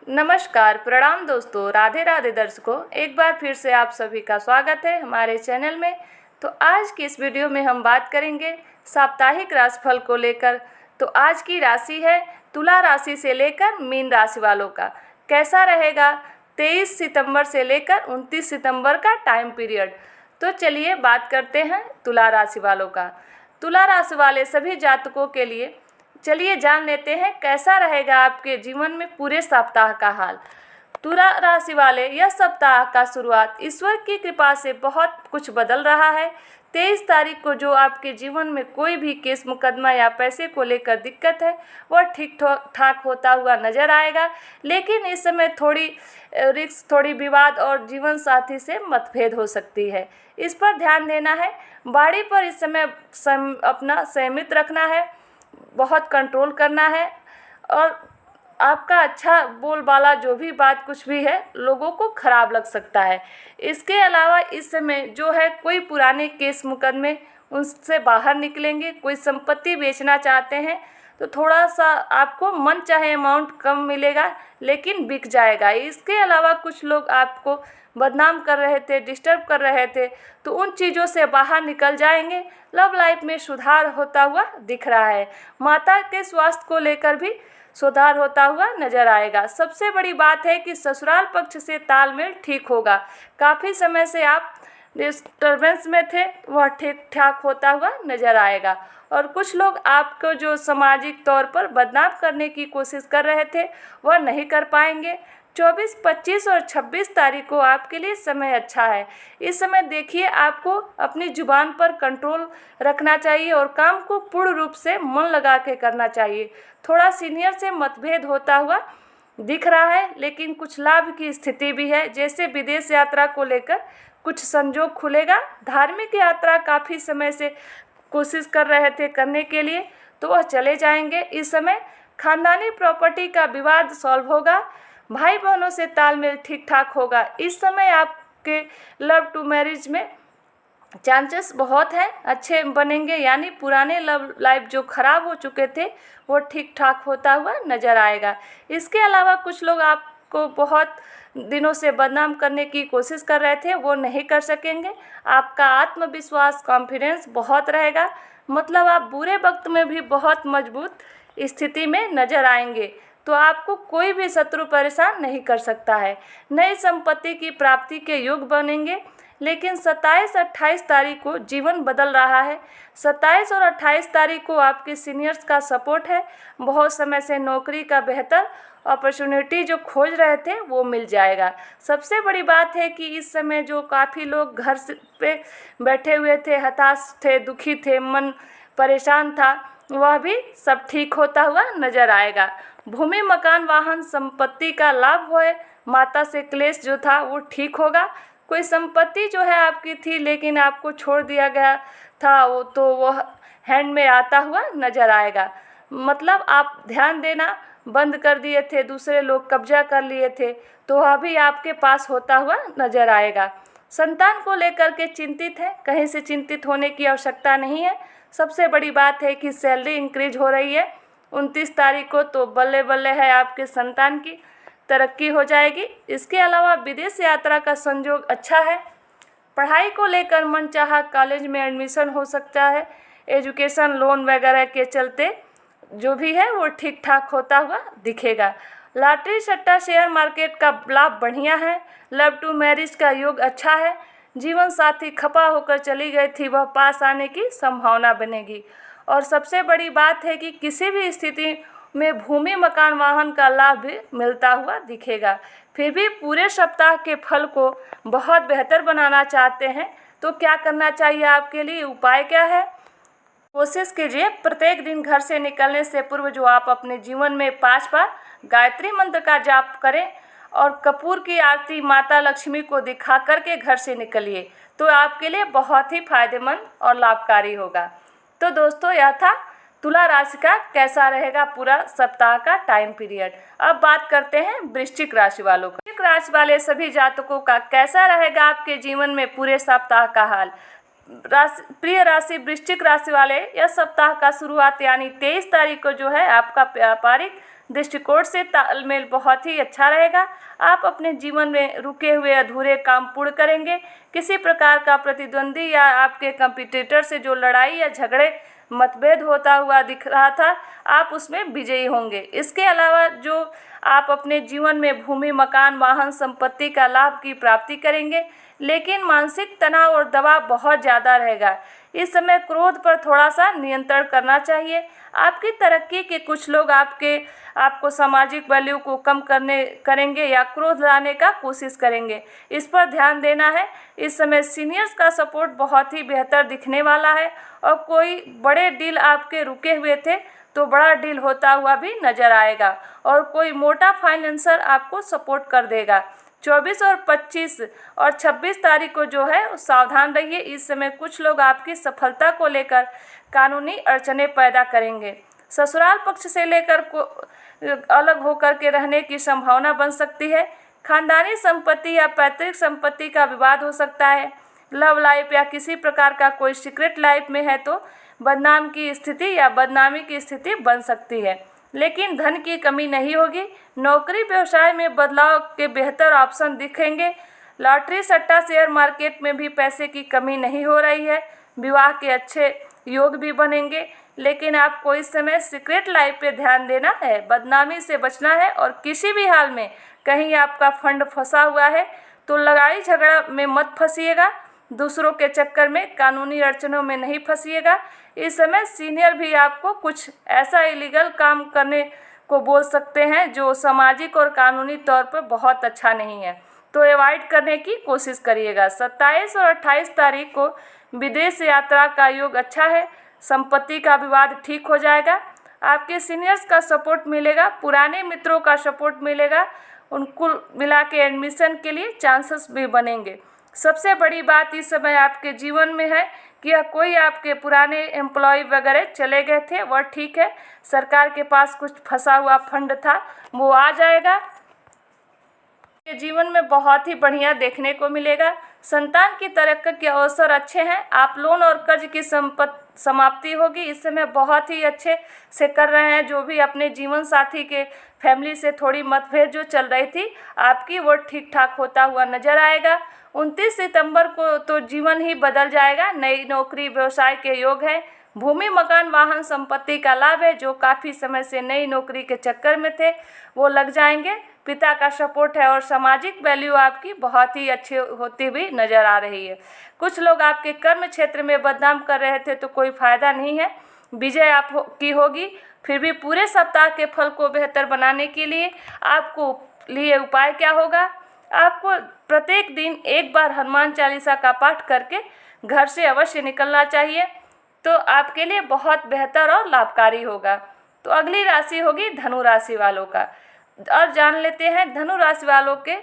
नमस्कार, प्रणाम दोस्तों, राधे राधे दर्शकों। एक बार फिर से आप सभी का स्वागत है हमारे चैनल में। तो आज की इस वीडियो में हम बात करेंगे साप्ताहिक राशिफल को लेकर। तो आज की राशि है तुला राशि से लेकर मीन राशि वालों का कैसा रहेगा 23 सितंबर से लेकर 29 सितंबर का टाइम पीरियड। तो चलिए बात करते हैं तुला राशि वालों का। तुला राशि वाले सभी जातकों के लिए चलिए जान लेते हैं कैसा रहेगा आपके जीवन में पूरे सप्ताह का हाल। तुला राशि वाले यह सप्ताह का शुरुआत ईश्वर की कृपा से बहुत कुछ बदल रहा है। 23 तारीख को जो आपके जीवन में कोई भी केस मुकदमा या पैसे को लेकर दिक्कत है वह ठीक ठाक होता हुआ नजर आएगा, लेकिन इस समय थोड़ी रिस्क, थोड़ी विवाद और जीवन साथी से मतभेद हो सकती है। इस पर ध्यान देना है। बाड़ी पर इस समय अपना संयमित रखना है, बहुत कंट्रोल करना है और आपका अच्छा बोलबाला जो भी बात कुछ भी है लोगों को खराब लग सकता है। इसके अलावा इस समय जो है कोई पुराने केस मुकदमे उनसे बाहर निकलेंगे। कोई संपत्ति बेचना चाहते हैं तो थोड़ा सा आपको मन चाहे अमाउंट कम मिलेगा लेकिन बिक जाएगा। इसके अलावा कुछ लोग आपको बदनाम कर रहे थे, डिस्टर्ब कर रहे थे, तो उन चीज़ों से बाहर निकल जाएंगे। लव लाइफ में सुधार होता हुआ दिख रहा है। माता के स्वास्थ्य को लेकर भी सुधार होता हुआ नजर आएगा। सबसे बड़ी बात है कि ससुराल पक्ष से तालमेल ठीक होगा। काफ़ी समय से आप डिस्टर्बेंस में थे, वह ठीक ठाक होता हुआ नजर आएगा। और कुछ लोग आपको जो सामाजिक तौर पर बदनाम करने की कोशिश कर रहे थे वह नहीं कर पाएंगे। 24, 25 और 26 तारीख को आपके लिए समय अच्छा है। इस समय देखिए आपको अपनी जुबान पर कंट्रोल रखना चाहिए और काम को पूर्ण रूप से मन लगा के करना चाहिए। थोड़ा सीनियर से मतभेद होता हुआ दिख रहा है, लेकिन कुछ लाभ की स्थिति भी है। जैसे विदेश यात्रा को लेकर कुछ संजोग खुलेगा। धार्मिक यात्रा काफ़ी समय से कोशिश कर रहे थे करने के लिए, तो वह चले जाएंगे। इस समय खानदानी प्रॉपर्टी का विवाद सॉल्व होगा। भाई बहनों से तालमेल ठीक ठाक होगा। इस समय आपके लव टू मैरिज में चांसेस बहुत हैं, अच्छे बनेंगे। यानी पुराने लव लाइफ जो खराब हो चुके थे वो ठीक ठाक होता हुआ नज़र आएगा। इसके अलावा कुछ लोग आपको बहुत दिनों से बदनाम करने की कोशिश कर रहे थे, वो नहीं कर सकेंगे। आपका आत्मविश्वास, कॉन्फिडेंस बहुत रहेगा। मतलब आप बुरे वक्त में भी बहुत मजबूत स्थिति में नज़र आएंगे, तो आपको कोई भी शत्रु परेशान नहीं कर सकता है। नई संपत्ति की प्राप्ति के योग बनेंगे। लेकिन 27-28 तारीख को जीवन बदल रहा है। 27 और 28 तारीख को आपके सीनियर्स का सपोर्ट है। बहुत समय से नौकरी का बेहतर अपॉर्चुनिटी जो खोज रहे थे वो मिल जाएगा। सबसे बड़ी बात है कि इस समय जो काफ़ी लोग घर पे बैठे हुए थे, हताश थे, दुखी थे, मन परेशान था, वह भी सब ठीक होता हुआ नज़र आएगा। भूमि, मकान, वाहन, संपत्ति का लाभ होए। माता से क्लेश जो था वो ठीक होगा। कोई संपत्ति जो है आपकी थी लेकिन आपको छोड़ दिया गया था, वो तो वह हैंड में आता हुआ नज़र आएगा। मतलब आप ध्यान देना बंद कर दिए थे, दूसरे लोग कब्जा कर लिए थे, तो वह भी आपके पास होता हुआ नज़र आएगा। संतान को लेकर के चिंतित है, कहीं से चिंतित होने की आवश्यकता नहीं है। सबसे बड़ी बात है कि सैलरी इंक्रीज हो रही है 29 तारीख को, तो बल्ले बल्ले है आपके संतान की तरक्की हो जाएगी। इसके अलावा विदेश यात्रा का संयोग अच्छा है। पढ़ाई को लेकर मनचाहा कॉलेज में एडमिशन हो सकता है। एजुकेशन लोन वगैरह के चलते जो भी है वो ठीक ठाक होता हुआ दिखेगा। लॉटरी, सट्टा, शेयर मार्केट का लाभ बढ़िया है। लव टू मैरिज का योग अच्छा है। जीवन साथी खपा होकर चली गई थी, वह पास आने की संभावना बनेगी। और सबसे बड़ी बात है कि किसी भी स्थिति में भूमि, मकान, वाहन का लाभ भी मिलता हुआ दिखेगा। फिर भी पूरे सप्ताह के फल को बहुत बेहतर बनाना चाहते हैं तो क्या करना चाहिए आपके लिए, उपाय क्या है? कोशिश कीजिए प्रत्येक दिन घर से निकलने से पूर्व जो आप अपने जीवन में 5 बार गायत्री मंत्र का जाप करें और कपूर की आरती माता लक्ष्मी को दिखा करके घर से निकलिए, तो आपके लिए बहुत ही फायदेमंद और लाभकारी होगा। तो दोस्तों, यह था तुला राशि का कैसा रहेगा पूरा सप्ताह का टाइम पीरियड। अब बात करते हैं वृश्चिक राशि वालों का। वृश्चिक राशि वाले सभी जातकों का कैसा रहेगा आपके जीवन में पूरे सप्ताह का हाल। प्रिय राशि वृश्चिक राशि वाले, यह सप्ताह का शुरुआत यानी 23 तारीख को जो है आपका व्यापारिक दृष्टिकोण से तालमेल बहुत ही अच्छा रहेगा। आप अपने जीवन में रुके हुए अधूरे काम पूर्ण करेंगे। किसी प्रकार का प्रतिद्वंदी या आपके कंपटीटर से जो लड़ाई या झगड़े मतभेद होता हुआ दिख रहा था, आप उसमें विजयी होंगे। इसके अलावा जो आप अपने जीवन में भूमि, मकान, वाहन, संपत्ति का लाभ की प्राप्ति करेंगे, लेकिन मानसिक तनाव और दबाव बहुत ज़्यादा रहेगा। इस समय क्रोध पर थोड़ा सा नियंत्रण करना चाहिए। आपकी तरक्की के कुछ लोग आपको सामाजिक वैल्यू को कम करेंगे या क्रोध लाने का कोशिश करेंगे। इस पर ध्यान देना है। इस समय सीनियर्स का सपोर्ट बहुत ही बेहतर दिखने वाला है और कोई बड़े डील आपके रुके हुए थे तो बड़ा डील होता हुआ भी नजर आएगा और कोई मोटा फाइनेंसर आपको सपोर्ट कर देगा। 24 और 25 और 26 तारीख को जो है सावधान रहिए। इस समय कुछ लोग आपकी सफलता को लेकर कानूनी अड़चनें पैदा करेंगे। ससुराल पक्ष से लेकर को अलग होकर के रहने की संभावना बन सकती है। खानदानी संपत्ति या पैतृक संपत्ति का विवाद हो सकता है। लव लाइफ या किसी प्रकार का कोई सीक्रेट लाइफ में है तो बदनाम की स्थिति या बदनामी की स्थिति बन सकती है, लेकिन धन की कमी नहीं होगी। नौकरी व्यवसाय में बदलाव के बेहतर ऑप्शन दिखेंगे। लॉटरी, सट्टा, शेयर मार्केट में भी पैसे की कमी नहीं हो रही है। विवाह के अच्छे योग भी बनेंगे, लेकिन आपको इस समय सीक्रेट लाइफ पे ध्यान देना है, बदनामी से बचना है और किसी भी हाल में कहीं आपका फंड फंसा हुआ है तो लड़ाई झगड़ा में मत फंसिएगा। दूसरों के चक्कर में कानूनी अड़चनों में नहीं फंसिएगा। इस समय सीनियर भी आपको कुछ ऐसा इलीगल काम करने को बोल सकते हैं जो सामाजिक और कानूनी तौर पर बहुत अच्छा नहीं है, तो अवॉइड करने की कोशिश करिएगा। 27 और 28 तारीख को विदेश यात्रा का योग अच्छा है। संपत्ति का विवाद ठीक हो जाएगा। आपके सीनियर्स का सपोर्ट मिलेगा, पुराने मित्रों का सपोर्ट मिलेगा। उनको मिला के एडमिशन के लिए चांसेस भी बनेंगे। सबसे बड़ी बात इस समय आपके जीवन में है कि कोई आपके पुराने एम्प्लॉय वगैरह चले गए थे, वह ठीक है। सरकार के पास कुछ फंसा हुआ फंड था, वो आ जाएगा। के जीवन में बहुत ही बढ़िया देखने को मिलेगा। संतान की तरक्की के अवसर अच्छे हैं। आप लोन और कर्ज की समाप्ति होगी। इस समय बहुत ही अच्छे से कर रहे हैं। जो भी अपने जीवन साथी के फैमिली से थोड़ी मतभेद जो चल रही थी आपकी, वो ठीक ठाक होता हुआ नजर आएगा। 29 सितंबर को तो जीवन ही बदल जाएगा। नई नौकरी, व्यवसाय के योग है। भूमि, मकान, वाहन, संपत्ति का लाभ है। जो काफ़ी समय से नई नौकरी के चक्कर में थे वो लग जाएंगे। पिता का सपोर्ट है और सामाजिक वैल्यू आपकी बहुत ही अच्छी होती हुई नज़र आ रही है। कुछ लोग आपके कर्म क्षेत्र में बदनाम कर रहे थे तो कोई फ़ायदा नहीं है, विजय की होगी। फिर भी पूरे सप्ताह के फल को बेहतर बनाने के लिए आपको उपाय क्या होगा? आपको प्रत्येक दिन एक बार हनुमान चालीसा का पाठ करके घर से अवश्य निकलना चाहिए, तो आपके लिए बहुत बेहतर और लाभकारी होगा। तो अगली राशि होगी धनु राशि वालों का, और जान लेते हैं धनु राशि वालों के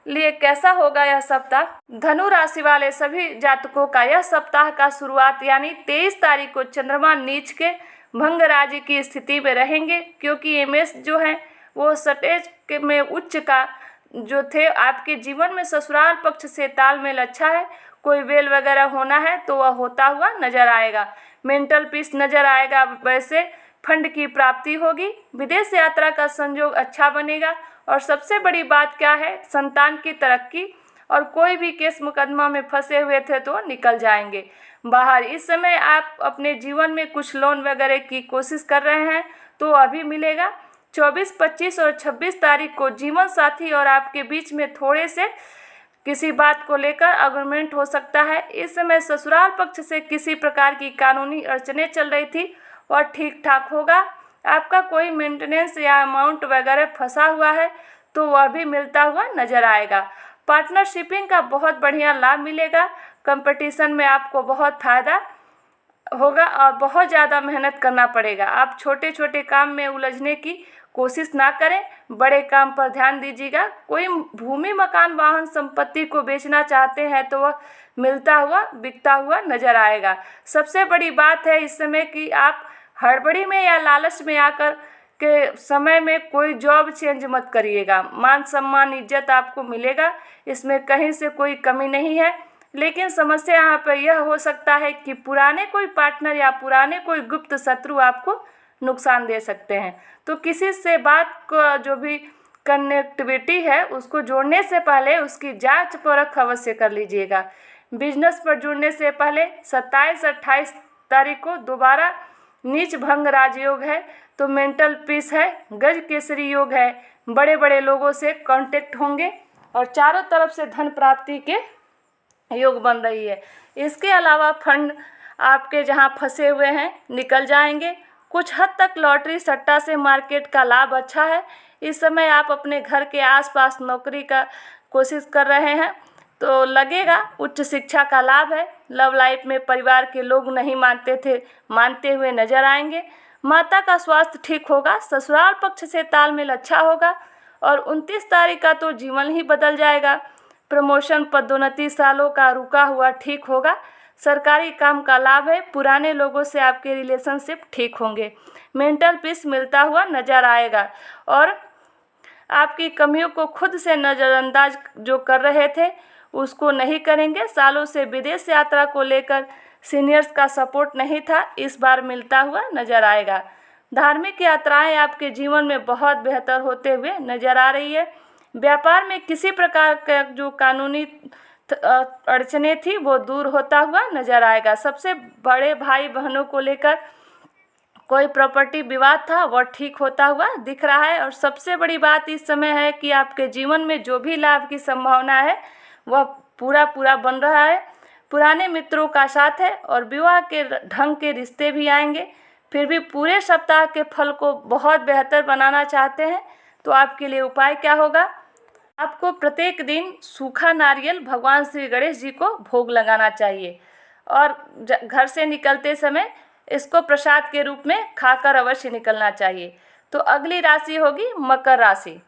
लिए कैसा होगा यह सप्ताह। धनु राशि वाले सभी जातकों का यह सप्ताह का शुरुआत यानी 23 तारीख को चंद्रमा नीच के भंग राज्य की स्थिति में रहेंगे, क्योंकि एमएस जो है वो सटेज के में उच्च का जो थे। आपके जीवन में ससुराल पक्ष से तालमेल अच्छा है। कोई वेल वगैरह होना है तो वह होता हुआ नजर आएगा। मेंटल पीस नजर आएगा। वैसे फंड की प्राप्ति होगी। विदेश यात्रा का संयोग अच्छा बनेगा। और सबसे बड़ी बात क्या है, संतान की तरक्की, और कोई भी केस मुकदमा में फंसे हुए थे तो निकल जाएंगे बाहर। इस समय आप अपने जीवन में कुछ लोन वगैरह की कोशिश कर रहे हैं तो अभी मिलेगा। 24, 25 और 26 तारीख को जीवन साथी और आपके बीच में थोड़े से किसी बात को लेकर आर्गुमेंट हो सकता है। इस समय ससुराल पक्ष से किसी प्रकार की कानूनी अड़चनें चल रही थी और ठीक ठाक होगा। आपका कोई मेंटेनेंस या अमाउंट वगैरह फंसा हुआ है तो वह भी मिलता हुआ नजर आएगा। पार्टनरशिपिंग का बहुत बढ़िया लाभ मिलेगा। कंपटीशन में आपको बहुत फायदा होगा और बहुत ज़्यादा मेहनत करना पड़ेगा। आप छोटे छोटे काम में उलझने की कोशिश ना करें, बड़े काम पर ध्यान दीजिएगा। कोई भूमि, मकान, वाहन, संपत्ति को बेचना चाहते हैं तो वह मिलता हुआ, बिकता हुआ नजर आएगा। सबसे बड़ी बात है इस समय कि आप हड़बड़ी में या लालच में आकर के समय में कोई जॉब चेंज मत करिएगा। मान सम्मान, इज्जत आपको मिलेगा, इसमें कहीं से कोई कमी नहीं है। लेकिन समस्या यहाँ पर यह हो सकता है कि पुराने कोई पार्टनर या पुराने कोई गुप्त शत्रु आपको नुकसान दे सकते हैं। तो किसी से बात का जो भी कनेक्टिविटी है उसको जोड़ने से पहले उसकी जांच परख अवश्य कर लीजिएगा। बिजनेस पर जुड़ने से पहले 27-28 तारीख को दोबारा नीच भंग राजयोग है, तो मेंटल पीस है, गज केसरी योग है, बड़े बड़े लोगों से कांटेक्ट होंगे और चारों तरफ से धन प्राप्ति के योग बन रही है। इसके अलावा फंड आपके जहां फंसे हुए हैं निकल जाएंगे। कुछ हद तक लॉटरी सट्टा से मार्केट का लाभ अच्छा है। इस समय आप अपने घर के आसपास नौकरी का कोशिश कर रहे हैं तो लगेगा उच्च शिक्षा का लाभ है। लव लाइफ में परिवार के लोग नहीं मानते हुए नजर आएंगे। माता का स्वास्थ्य ठीक होगा। ससुराल पक्ष से तालमेल अच्छा होगा और 29 तारीख का तो जीवन ही बदल जाएगा। प्रमोशन पदोन्नति सालों का रुका हुआ ठीक होगा। सरकारी काम का लाभ है। पुराने लोगों से आपके रिलेशनशिप ठीक होंगे। मेंटल पीस मिलता हुआ नजर आएगा और आपकी कमियों को खुद से नज़रअंदाज जो कर रहे थे उसको नहीं करेंगे। सालों से विदेश यात्रा को लेकर सीनियर्स का सपोर्ट नहीं था, इस बार मिलता हुआ नजर आएगा। धार्मिक यात्राएं आपके जीवन में बहुत बेहतर होते हुए नजर आ रही है। व्यापार में किसी प्रकार का जो कानूनी अड़चने थी वो दूर होता हुआ नजर आएगा। सबसे बड़े भाई बहनों को लेकर कोई प्रॉपर्टी विवाद था वह ठीक होता हुआ दिख रहा है। और सबसे बड़ी बात इस समय है कि आपके जीवन में जो भी लाभ की संभावना है वह पूरा बन रहा है। पुराने मित्रों का साथ है और विवाह के ढंग के रिश्ते भी आएंगे। फिर भी पूरे सप्ताह के फल को बहुत बेहतर बनाना चाहते हैं तो आपके लिए उपाय क्या होगा? आपको प्रत्येक दिन सूखा नारियल भगवान श्री गणेश जी को भोग लगाना चाहिए और घर से निकलते समय इसको प्रसाद के रूप में खाकर अवश्य निकलना चाहिए। तो अगली राशि होगी मकर राशि।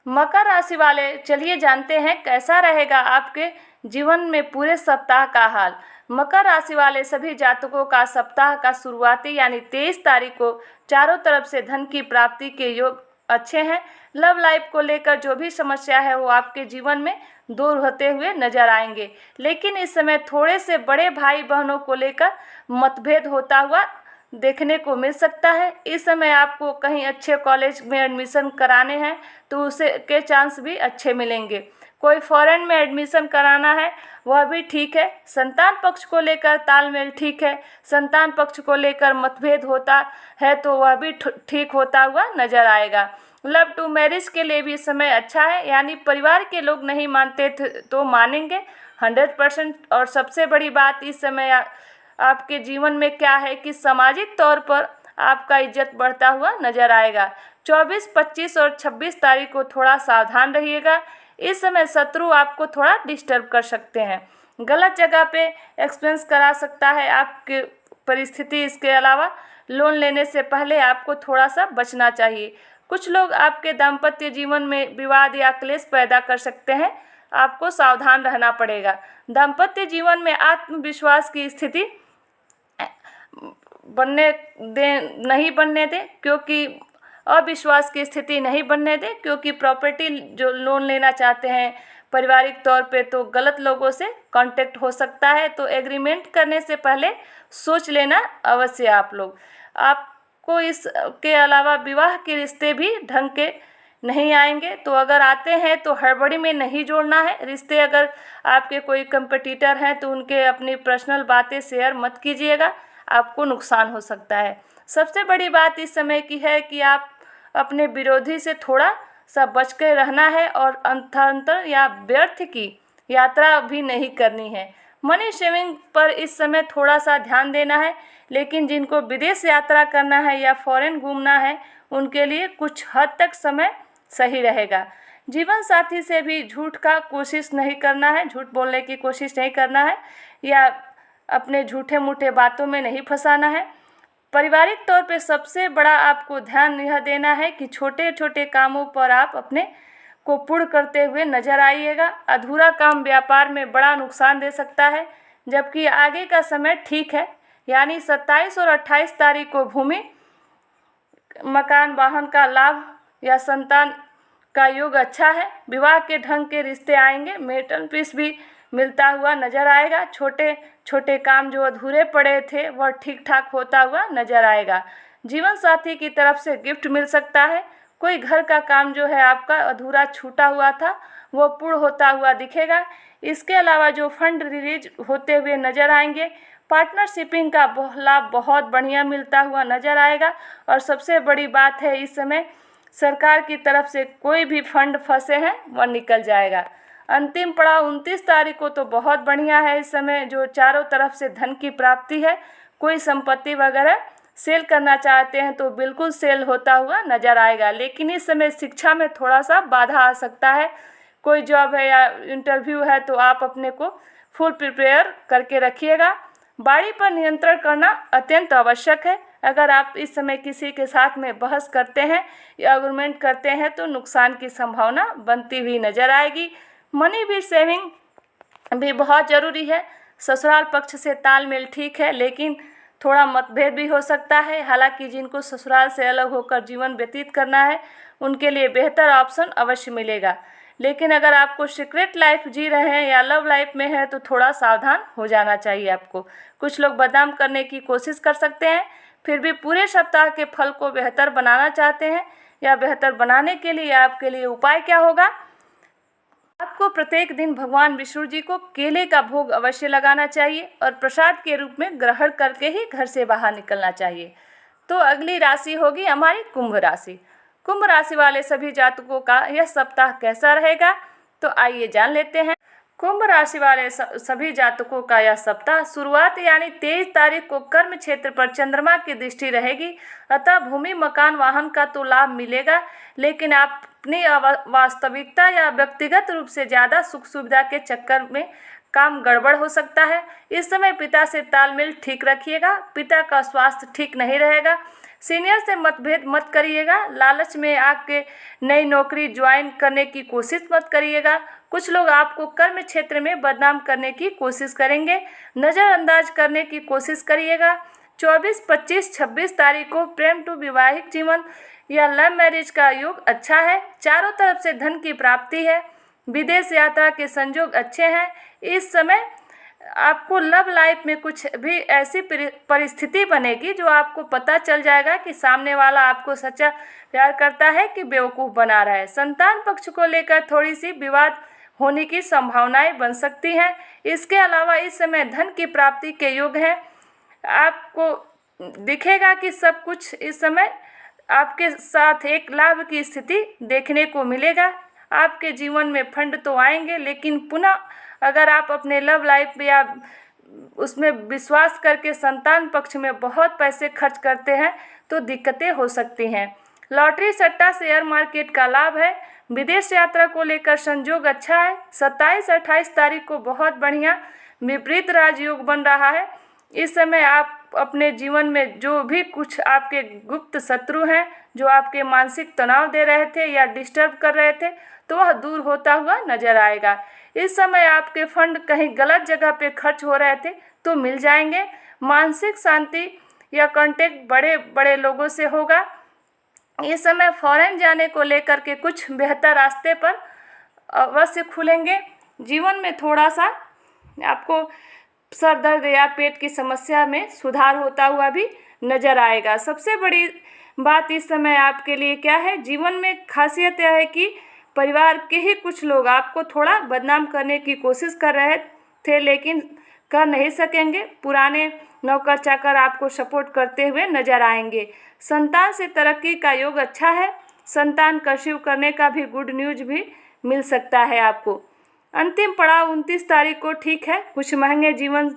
मकर राशि वाले चलिए जानते हैं कैसा रहेगा आपके जीवन में पूरे सप्ताह का हाल। मकर राशि वाले सभी जातकों का सप्ताह का शुरुआती यानी 23 तारीख को चारों तरफ से धन की प्राप्ति के योग अच्छे हैं। लव लाइफ को लेकर जो भी समस्या है वो आपके जीवन में दूर होते हुए नजर आएंगे, लेकिन इस समय थोड़े से बड़े भाई बहनों को लेकर मतभेद होता हुआ देखने को मिल सकता है। इस समय आपको कहीं अच्छे कॉलेज में एडमिशन कराने हैं तो उसे के चांस भी अच्छे मिलेंगे। कोई फॉरेन में एडमिशन कराना है वह भी ठीक है। संतान पक्ष को लेकर तालमेल ठीक है। संतान पक्ष को लेकर मतभेद होता है तो वह भी ठीक होता हुआ नजर आएगा। लव टू मैरिज के लिए भी समय अच्छा है, यानी परिवार के लोग नहीं मानते तो मानेंगे 100%। और सबसे बड़ी बात इस समय आपके जीवन में क्या है कि सामाजिक तौर पर आपका इज्जत बढ़ता हुआ नजर आएगा। 24, 25 और 26 तारीख को थोड़ा सावधान रहिएगा। इस समय शत्रु आपको थोड़ा डिस्टर्ब कर सकते हैं। गलत जगह पे एक्सपेंस करा सकता है आपकी परिस्थिति। इसके अलावा लोन लेने से पहले आपको थोड़ा सा बचना चाहिए। कुछ लोग आपके दाम्पत्य जीवन में विवाद या क्लेश पैदा कर सकते हैं, आपको सावधान रहना पड़ेगा। दाम्पत्य जीवन में आत्मविश्वास की स्थिति नहीं बनने दें, क्योंकि अविश्वास की स्थिति नहीं बनने दें, क्योंकि प्रॉपर्टी जो लोन लेना चाहते हैं पारिवारिक तौर पे तो गलत लोगों से कांटेक्ट हो सकता है। तो एग्रीमेंट करने से पहले सोच लेना अवश्य आप लोग। आपको इसके अलावा विवाह के रिश्ते भी ढंग के नहीं आएंगे, तो अगर आते हैं तो हड़बड़ी में नहीं जोड़ना है रिश्ते। अगर आपके कोई कंपटीटर हैं तो उनके अपनी पर्सनल बातें शेयर मत कीजिएगा, आपको नुकसान हो सकता है। सबसे बड़ी बात इस समय की है कि आप अपने विरोधी से थोड़ा सा बच के रहना है और अंतर या व्यर्थ की यात्रा भी नहीं करनी है। मनी सेविंग पर इस समय थोड़ा सा ध्यान देना है, लेकिन जिनको विदेश यात्रा करना है या फॉरेन घूमना है उनके लिए कुछ हद तक समय सही रहेगा। जीवन साथी से भी झूठ बोलने की कोशिश नहीं करना है या अपने झूठे मूठे बातों में नहीं फंसाना है। पारिवारिक तौर पे सबसे बड़ा आपको ध्यान यह देना है कि छोटे छोटे कामों पर आप अपने को पूर्ण करते हुए नजर आइएगा। अधूरा काम व्यापार में बड़ा नुकसान दे सकता है, जबकि आगे का समय ठीक है, यानी 27 और 28 तारीख को भूमि, मकान, वाहन का लाभ या संतान का योग अच्छा है। विवाह के ढंग के रिश्ते आएंगे। मेटल पीस भी मिलता हुआ नजर आएगा। छोटे छोटे काम जो अधूरे पड़े थे वह ठीक ठाक होता हुआ नजर आएगा। जीवन साथी की तरफ से गिफ्ट मिल सकता है। कोई घर का काम जो है आपका अधूरा छूटा हुआ था वो पूर्ण होता हुआ दिखेगा। इसके अलावा जो फंड रिलीज होते हुए नज़र आएंगे, पार्टनरशिपिंग का लाभ बहुत बढ़िया मिलता हुआ नज़र आएगा। और सबसे बड़ी बात है, इस समय सरकार की तरफ से कोई भी फंड फंसे हैं वह निकल जाएगा। अंतिम पड़ाव 29 तारीख को तो बहुत बढ़िया है। इस समय जो चारों तरफ से धन की प्राप्ति है, कोई संपत्ति वगैरह सेल करना चाहते हैं तो बिल्कुल सेल होता हुआ नज़र आएगा। लेकिन इस समय शिक्षा में थोड़ा सा बाधा आ सकता है। कोई जॉब है या इंटरव्यू है तो आप अपने को फुल प्रिपेयर करके रखिएगा। बाड़ी पर नियंत्रण करना अत्यंत आवश्यक है। अगर आप इस समय किसी के साथ में बहस करते हैं या आर्गुमेंट करते हैं तो नुकसान की संभावना बनती हुई नज़र आएगी। मनी भी सेविंग भी बहुत ज़रूरी है। ससुराल पक्ष से तालमेल ठीक है, लेकिन थोड़ा मतभेद भी हो सकता है। हालांकि जिनको ससुराल से अलग होकर जीवन व्यतीत करना है उनके लिए बेहतर ऑप्शन अवश्य मिलेगा। लेकिन अगर आपको सीक्रेट लाइफ जी रहे हैं या लव लाइफ में है तो थोड़ा सावधान हो जाना चाहिए आपको। कुछ लोग बदनाम करने की कोशिश कर सकते हैं। फिर भी पूरे सप्ताह के फल को बेहतर बनाना चाहते हैं या बेहतर बनाने के लिए आपके लिए उपाय क्या होगा? आपको प्रत्येक दिन भगवान विष्णु जी को केले का भोग अवश्य लगाना चाहिए और प्रसाद के रूप में ग्रहण करके ही घर से बाहर निकलना चाहिए। तो अगली राशि होगी हमारी कुंभ राशि। कुंभ राशि वाले सभी जातकों का यह सप्ताह कैसा रहेगा, तो आइए जान लेते हैं। कुंभ राशि वाले सभी जातकों का यह सप्ताह शुरुआत यानी 23 तारीख को कर्म क्षेत्र पर चंद्रमा की दृष्टि रहेगी। अतः भूमि मकान वाहन का तो लाभ मिलेगा, लेकिन आप अपनी वास्तविकता या व्यक्तिगत रूप से ज़्यादा सुख सुविधा के चक्कर में काम गड़बड़ हो सकता है। इस समय पिता से तालमेल ठीक रखिएगा। पिता का स्वास्थ्य ठीक नहीं रहेगा। सीनियर से मतभेद मत करिएगा। लालच में आके नई नौकरी ज्वाइन करने की कोशिश मत करिएगा। कुछ लोग आपको कर्म क्षेत्र में बदनाम करने की कोशिश करेंगे, नज़रअंदाज करने की कोशिश करिएगा। 24, 25, 26 तारीख को प्रेम टू वैवाहिक जीवन या लव मैरिज का योग अच्छा है। चारों तरफ से धन की प्राप्ति है। विदेश यात्रा के संयोग अच्छे हैं। इस समय आपको लव लाइफ में कुछ भी ऐसी परिस्थिति बनेगी जो आपको पता चल जाएगा कि सामने वाला आपको सच्चा प्यार करता है कि बेवकूफ़ बना रहा है। संतान पक्ष को लेकर थोड़ी सी विवाद होने की संभावनाएं बन सकती हैं। इसके अलावा इस समय धन की प्राप्ति के योग हैं। आपको दिखेगा कि सब कुछ इस समय आपके साथ एक लाभ की स्थिति देखने को मिलेगा। आपके जीवन में फंड तो आएंगे, लेकिन पुनः अगर आप अपने लव लाइफ या उसमें विश्वास करके संतान पक्ष में बहुत पैसे खर्च करते हैं तो दिक्कतें हो सकती हैं। लॉटरी सट्टा शेयर मार्केट का लाभ है। विदेश यात्रा को लेकर संयोग अच्छा है। 27, 28 तारीख को बहुत बढ़िया विपरीत राजयोग बन रहा है। इस समय आप अपने जीवन में जो भी कुछ आपके गुप्त शत्रु हैं, जो आपके मानसिक तनाव दे रहे थे या डिस्टर्ब कर रहे थे, तो वह दूर होता हुआ नजर आएगा। इस समय आपके फंड कहीं गलत जगह पे खर्च हो रहे थे तो मिल जाएंगे। मानसिक शांति या कांटेक्ट बड़े बड़े लोगों से होगा। इस समय फॉरेन जाने को लेकर के कुछ बेहतर रास्ते पर अवश्य खुलेंगे। जीवन में थोड़ा सा आपको सर दर्द या पेट की समस्या में सुधार होता हुआ भी नज़र आएगा। सबसे बड़ी बात इस समय आपके लिए क्या है, जीवन में खासियत यह है कि परिवार के ही कुछ लोग आपको थोड़ा बदनाम करने की कोशिश कर रहे थे, लेकिन कर नहीं सकेंगे। पुराने नौकर चाकर आपको सपोर्ट करते हुए नजर आएंगे। संतान से तरक्की का योग अच्छा है। संतान कंसीव करने का भी गुड न्यूज भी मिल सकता है आपको। अंतिम पड़ाव 29 तारीख को ठीक है। कुछ महंगे जीवन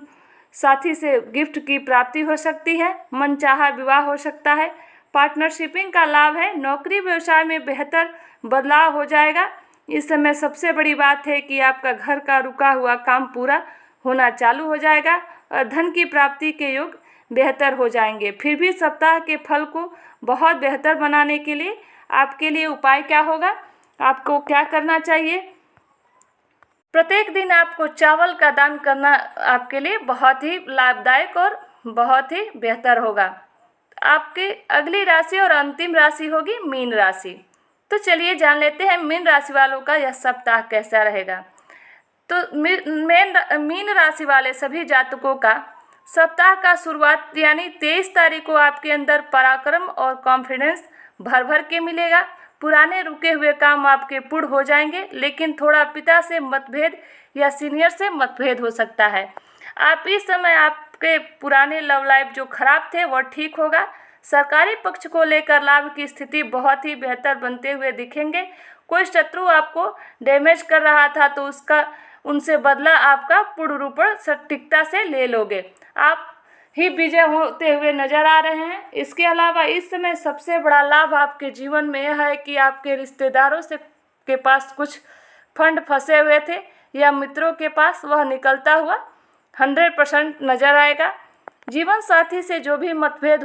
साथी से गिफ्ट की प्राप्ति हो सकती है। मनचाहा विवाह हो सकता है। पार्टनरशिपिंग का लाभ है। नौकरी व्यवसाय में बेहतर बदलाव हो जाएगा। इस समय सबसे बड़ी बात है कि आपका घर का रुका हुआ काम पूरा होना चालू हो जाएगा और धन की प्राप्ति के योग बेहतर हो जाएंगे। फिर भी सप्ताह के फल को बहुत बेहतर बनाने के लिए आपके लिए उपाय क्या होगा, आपको क्या करना चाहिए? प्रत्येक दिन आपको चावल का दान करना आपके लिए बहुत ही लाभदायक और बहुत ही बेहतर होगा। आपकी अगली राशि और अंतिम राशि होगी मीन राशि। तो चलिए जान लेते हैं मीन राशि वालों का यह सप्ताह कैसा रहेगा। तो मीन राशि वाले सभी जातकों का सप्ताह का शुरुआत यानी 23 तारीख को आपके अंदर पराक्रम और कॉन्फिडेंस भर भर के मिलेगा। पुराने रुके हुए काम आपके पूर्ण हो जाएंगे, लेकिन थोड़ा पिता से मतभेद या सीनियर से मतभेद हो सकता है। आप इस समय आपके पुराने लव लाइफ जो खराब थे वह ठीक होगा। सरकारी पक्ष को लेकर लाभ की स्थिति बहुत ही बेहतर बनते हुए दिखेंगे। कोई शत्रु आपको डैमेज कर रहा था तो उसका उनसे बदला आपका पूर्ण रूप सटीकता से ले लोगे। आप ही विजय होते हुए नजर आ रहे हैं। इसके अलावा इस समय सबसे बड़ा लाभ आपके जीवन में यह है कि आपके रिश्तेदारों से के पास कुछ फंड फंसे हुए थे या मित्रों के पास वह निकलता हुआ 100% नजर आएगा। जीवन साथी से जो भी मतभेद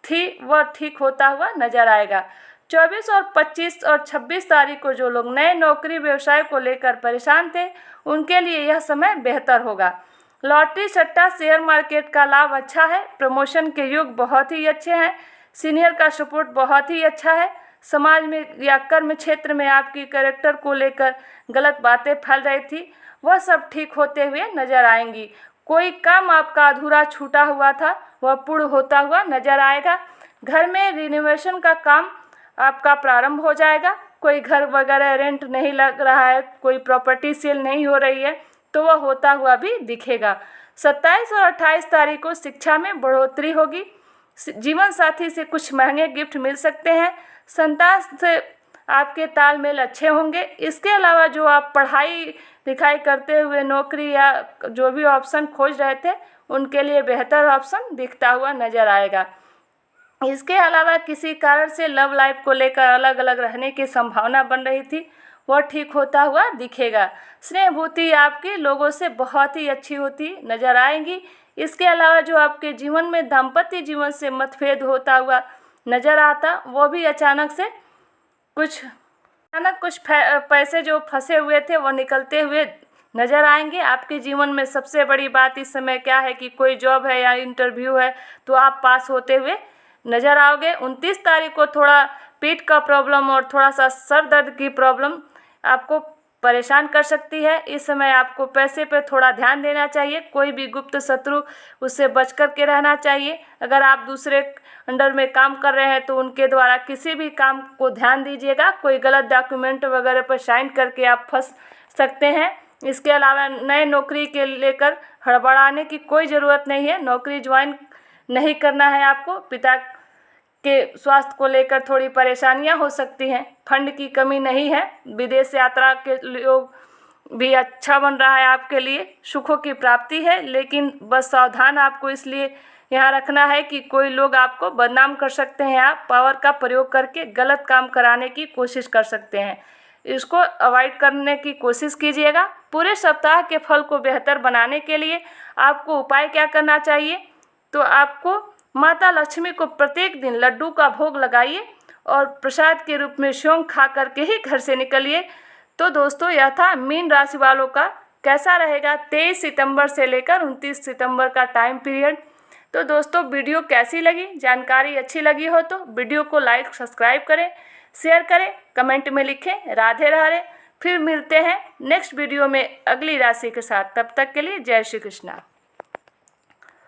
थी वह ठीक होता हुआ नजर आएगा। 24 और 25 और 26 तारीख को जो लोग नए नौकरी व्यवसाय को लेकर परेशान थे उनके लिए यह समय बेहतर होगा। लॉटरी सट्टा शेयर मार्केट का लाभ अच्छा है। प्रमोशन के योग बहुत ही अच्छे हैं। सीनियर का सपोर्ट बहुत ही अच्छा है। समाज में या कर्म क्षेत्र में आपकी कैरेक्टर को लेकर गलत बातें फैल रही थी वह सब ठीक होते हुए नजर आएंगी। कोई काम आपका अधूरा छूटा हुआ था वह पूर्ण होता हुआ नजर आएगा। घर में रिनोवेशन का काम आपका प्रारंभ हो जाएगा। कोई घर वगैरह रेंट नहीं लग रहा है, कोई प्रॉपर्टी सेल नहीं हो रही है तो वह होता हुआ भी दिखेगा। 27 और 28 तारीख को शिक्षा में बढ़ोतरी होगी। जीवन साथी से कुछ महंगे गिफ्ट मिल सकते हैं। संतान से आपके तालमेल अच्छे होंगे। इसके अलावा जो आप पढ़ाई लिखाई करते हुए नौकरी या जो भी ऑप्शन खोज रहे थे उनके लिए बेहतर ऑप्शन दिखता हुआ नजर आएगा। इसके अलावा किसी कारण से लव लाइफ को लेकर अलग अलग रहने की संभावना बन रही थी वह ठीक होता हुआ दिखेगा। स्नेहभूति आपके लोगों से बहुत ही अच्छी होती नजर आएंगी। इसके अलावा जो आपके जीवन में दाम्पत्य जीवन से मतभेद होता हुआ नजर आता वो भी अचानक कुछ पैसे जो फंसे हुए थे वो निकलते हुए नजर आएंगे। आपके जीवन में सबसे बड़ी बात इस समय क्या है कि कोई जॉब है या इंटरव्यू है तो आप पास होते हुए नजर आओगे। 29 तारीख को थोड़ा पेट का प्रॉब्लम और थोड़ा सा सर दर्द की प्रॉब्लम आपको परेशान कर सकती है। इस समय आपको पैसे पर थोड़ा ध्यान देना चाहिए। कोई भी गुप्त शत्रु उससे बच कर के रहना चाहिए। अगर आप दूसरे अंडर में काम कर रहे हैं तो उनके द्वारा किसी भी काम को ध्यान दीजिएगा। कोई गलत डॉक्यूमेंट वगैरह पर साइन करके आप फंस सकते हैं। इसके अलावा नए नौकरी के लेकर हड़बड़ाने की कोई ज़रूरत नहीं है। नौकरी ज्वाइन नहीं करना है आपको। पिता के स्वास्थ्य को लेकर थोड़ी परेशानियां हो सकती हैं। फंड की कमी नहीं है। विदेश यात्रा के योग भी अच्छा बन रहा है आपके लिए। सुखों की प्राप्ति है, लेकिन बस सावधान आपको इसलिए यहाँ रखना है कि कोई लोग आपको बदनाम कर सकते हैं। आप पावर का प्रयोग करके गलत काम कराने की कोशिश कर सकते हैं। इसको अवॉइड करने की कोशिश कीजिएगा। पूरे सप्ताह के फल को बेहतर बनाने के लिए आपको उपाय क्या करना चाहिए तो आपको माता लक्ष्मी को प्रत्येक दिन लड्डू का भोग लगाइए और प्रसाद के रूप में सौंफ खा करके ही घर से निकलिए। तो दोस्तों यह था मीन राशि वालों का कैसा रहेगा 23 सितंबर से लेकर 29 सितंबर का टाइम पीरियड। तो दोस्तों वीडियो कैसी लगी, जानकारी अच्छी लगी हो तो वीडियो को लाइक सब्सक्राइब करें, शेयर करें, कमेंट में लिखें राधे राधे। फिर मिलते हैं नेक्स्ट वीडियो में अगली राशि के साथ। तब तक के लिए जय श्री कृष्णा।